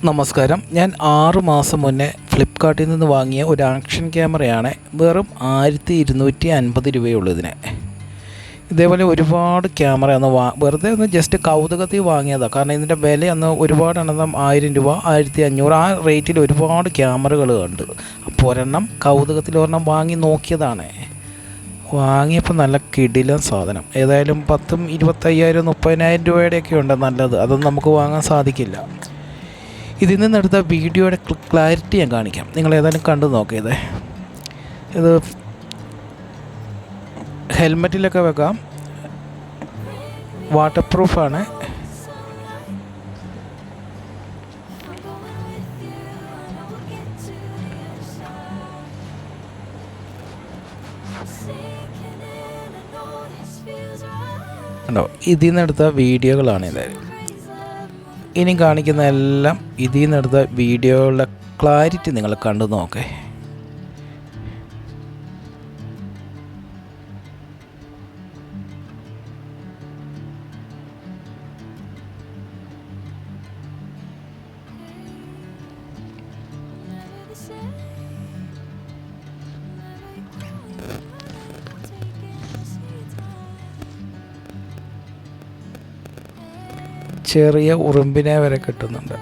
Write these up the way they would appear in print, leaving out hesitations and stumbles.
നമസ്കാരം. ഞാൻ 6 മാസം മുന്നേ ഫ്ലിപ്പ്കാർട്ടിൽ നിന്ന് വാങ്ങിയ ഒരു ആക്ഷൻ ക്യാമറയാണ്. വെറും 1250 രൂപയുള്ളൂ ഇതിന്. ഇതേപോലെ ഒരുപാട് ക്യാമറ അന്ന് വെറുതെ ഒന്ന് ജസ്റ്റ് കൗതുകത്തിൽ വാങ്ങിയതാണ്. കാരണം ഇതിൻ്റെ വില അന്ന് ഒരുപാട് എണ്ണം 1000 രൂപ 1500 ആ റേറ്റിൽ ഒരുപാട് ക്യാമറകൾ ഉണ്ട്. അപ്പോൾ ഒരെണ്ണം കൗതുകത്തിൽ ഒരെണ്ണം വാങ്ങി നോക്കിയതാണ്. വാങ്ങിയപ്പോൾ നല്ല കിടിലൻ സാധനം. ഏതായാലും 10,000 25,000 30,000 രൂപയുടെയൊക്കെ ഉണ്ട് നല്ലത്. അതൊന്നും നമുക്ക് വാങ്ങാൻ സാധിക്കില്ല. ഇതിൽ നിന്നെടുത്ത വീഡിയോയുടെ ക്ലാരിറ്റി ഞാൻ കാണിക്കാം. നിങ്ങൾ ഏതായാലും കണ്ടു നോക്കിയത്. ഇത് ഹെൽമെറ്റിലൊക്കെ വെക്കാം. വാട്ടർ പ്രൂഫാണ്. ഉണ്ടോ? ഇതിൽ നിന്നെടുത്ത വീഡിയോകളാണിത്. ഇനി കാണിക്കുന്ന എല്ലാം ഇതിൽ നിന്നെടുത്ത വീഡിയോകളുടെ ക്ലാരിറ്റി നിങ്ങൾ കണ്ടു നോക്കേ. ചെറിയ ഉറുമ്പിനെ വരെ കിട്ടുന്നുണ്ട്.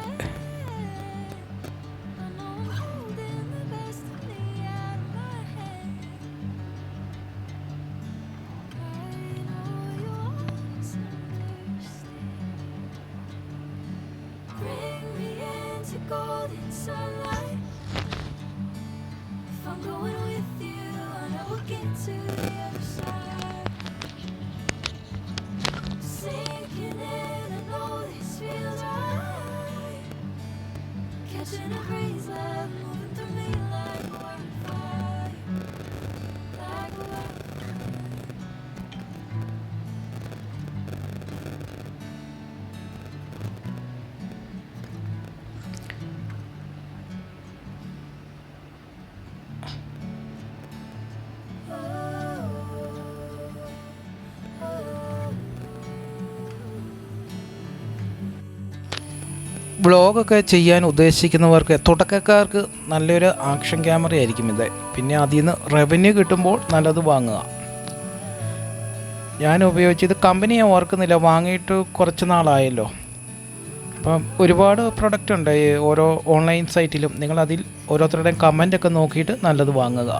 വ്ളോഗൊക്കെ ചെയ്യാൻ ഉദ്ദേശിക്കുന്നവർക്ക്, തുടക്കക്കാർക്ക് നല്ലൊരു ആക്ഷൻ ക്യാമറ ആയിരിക്കും ഇത്. പിന്നെ അതിൽ നിന്ന് റവന്യൂ കിട്ടുമ്പോൾ നല്ലത് വാങ്ങുക. ഞാൻ ഉപയോഗിച്ചത് കമ്പനി ഞാൻ ഓർക്കുന്നില്ല, വാങ്ങിയിട്ട് കുറച്ച് നാളായല്ലോ. അപ്പം ഒരുപാട് പ്രൊഡക്റ്റ് ഉണ്ട് ഈ ഓരോ ഓൺലൈൻ സൈറ്റിലും. നിങ്ങളതിൽ ഓരോരുത്തരുടെയും കമൻ്റൊക്കെ നോക്കിയിട്ട് നല്ലത് വാങ്ങുക.